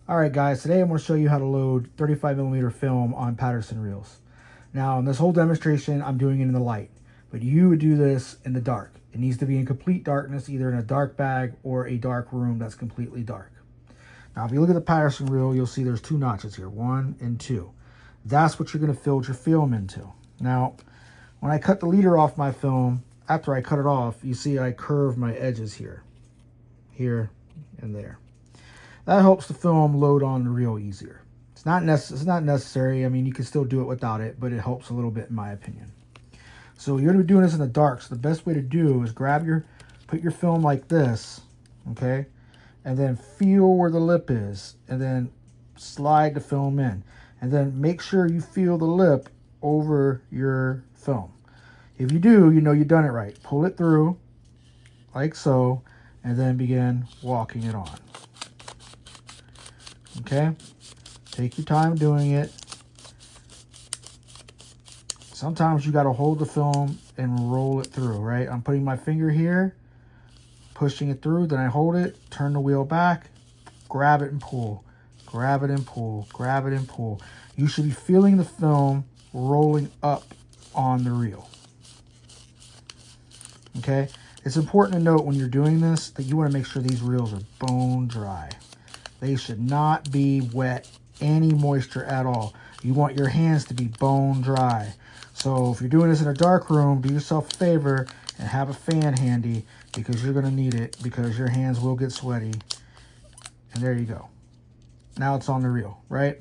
Alright guys, today I'm going to show you how to load 35mm film on Patterson reels. Now in this whole demonstration I'm doing it in the light, but you would do this in the dark. It needs to be in complete darkness, either in a dark bag or a dark room that's completely dark. Now if you look at the Patterson reel, you'll see there's two notches here, 1 and 2. That's what you're going to filter your film into. Now when I cut the leader off my film, after I cut it off, you see I curve my edges here, and there. That helps the film load on the reel easier. It's not necessary. I mean, you can still do it without it, but it helps a little bit in my opinion. So you're going to be doing this in the dark. So the best way to do is put your film like this, okay? And then feel where the lip is, and then slide the film in. And then make sure you feel the lip over your film. If you do, you know you've done it right. Pull it through, like so, and then begin walking it on. Okay? Take your time doing it. Sometimes you got to hold the film and roll it through, right? I'm putting my finger here, pushing it through, then I hold it, turn the wheel back, grab it and pull. Grab it and pull, grab it and pull. You should be feeling the film rolling up on the reel. Okay? It's important to note when you're doing this that you want to make sure these reels are bone dry. They should not be wet, any moisture at all. You want your hands to be bone dry. So if you're doing this in a dark room, do yourself a favor and have a fan handy, because you're going to need it, because your hands will get sweaty. And there you go. Now it's on the reel, right?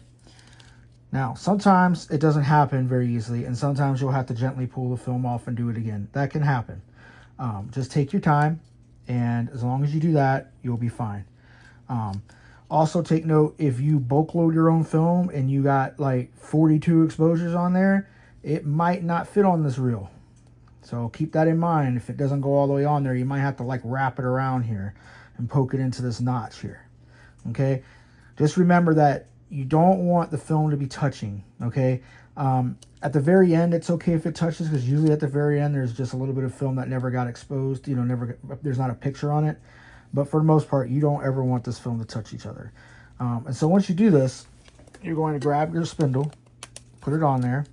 Now, sometimes it doesn't happen very easily, and sometimes you'll have to gently pull the film off and do it again. That can happen. Just take your time, and as long as you do that, you'll be fine. Also take note, if you bulk load your own film and you got like 42 exposures on there, it might not fit on this reel. So keep that in mind. If it doesn't go all the way on there, you might have to like wrap it around here and poke it into this notch here. Okay? Just remember that you don't want the film to be touching, okay? At the very end, it's okay if it touches, because usually at the very end, there's just a little bit of film that never got exposed, there's not a picture on it. But for the most part, you don't ever want this film to touch each other. And so once you do this, you're going to grab your spindle, put it on there,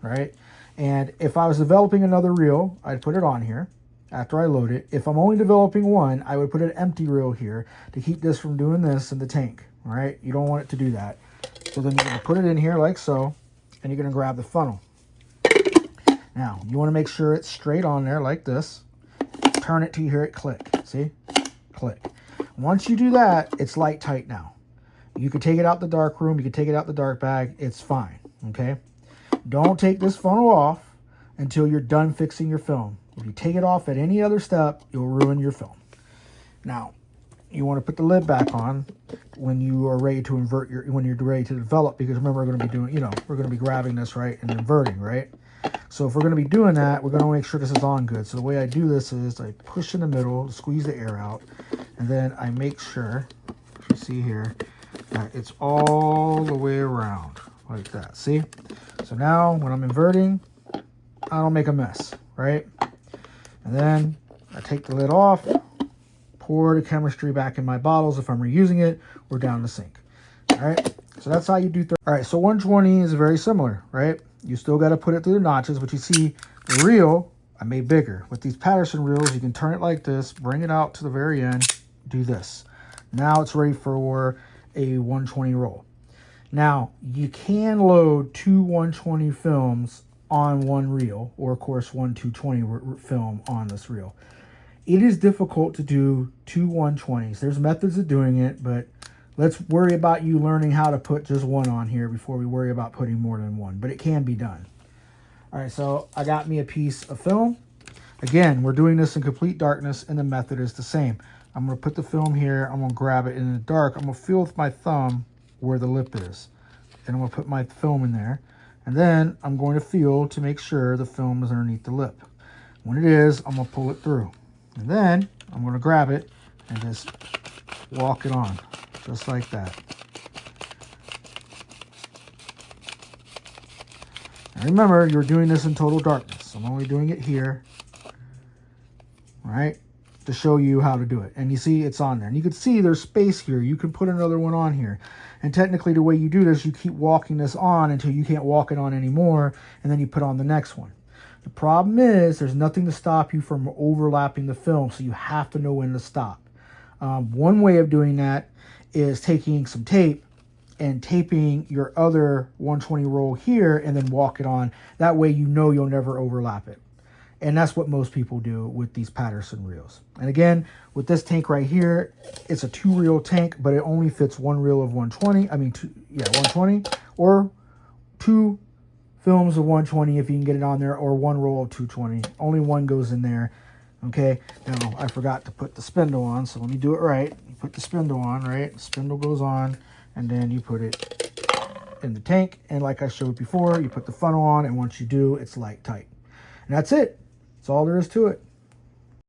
right? And if I was developing another reel, I'd put it on here after I load it. If I'm only developing one, I would put an empty reel here to keep this from doing this in the tank, all right? You don't want it to do that. So then you're going to put it in here like so, and you're going to grab the funnel. Now, you want to make sure it's straight on there like this. Turn it till you hear it click. See? Click. Once you do that, it's light tight now. You can take it out the dark room. You can take it out the dark bag. It's fine. Okay? Don't take this funnel off until you're done fixing your film. If you take it off at any other step, you'll ruin your film. Now, you want to put the lid back on when you are ready to when you're ready to develop, because remember, we're going to be doing, we're going to be grabbing this, right, and inverting, right? So if we're going to be doing that, we're going to make sure this is on good. So the way I do this is I push in the middle, squeeze the air out, and then I make sure, you see here, that it's all the way around like that. See? So now when I'm inverting, I don't make a mess, right? And then I take the lid off, pour the chemistry back in my bottles if I'm reusing it, or down the sink. All right? So that's how you do. All right, so 120 is very similar, right? You still got to put it through the notches, but you see the reel I made bigger. With these Patterson reels, you can turn it like this, bring it out to the very end, do this. Now it's ready for a 120 roll. Now, you can load two 120 films on one reel, or of course one 220 film on this reel. It is difficult to do two 120s. There's methods of doing it, but let's worry about you learning how to put just one on here before we worry about putting more than one, but it can be done. All right, so I got me a piece of film. Again, we're doing this in complete darkness, and the method is the same. I'm going to put the film here. I'm going to grab it in the dark. I'm going to feel with my thumb where the lip is, and I'm going to put my film in there, and then I'm going to feel to make sure the film is underneath the lip. When it is, I'm going to pull it through, and then I'm going to grab it and just walk it on. Just like that. And remember, you're doing this in total darkness. I'm only doing it here, right, to show you how to do it. And you see it's on there. And you can see there's space here. You can put another one on here. And technically the way you do this, you keep walking this on until you can't walk it on anymore, and then you put on the next one. The problem is there's nothing to stop you from overlapping the film, so you have to know when to stop. One way of doing that is taking some tape and taping your other 120 roll here and then walk it on. That way you know you'll never overlap it. And that's what most people do with these Patterson reels. And again, with this tank right here, it's a 2-reel tank, but it only fits 1 reel of 120. 120, or 2 films of 120 if you can get it on there, or 1 roll of 220. Only one goes in there. Okay, now I forgot to put the spindle on, so let me do it right. You put the spindle on, right? The spindle goes on, and then you put it in the tank. And like I showed before, you put the funnel on, and once you do, it's light tight. And that's it. That's all there is to it.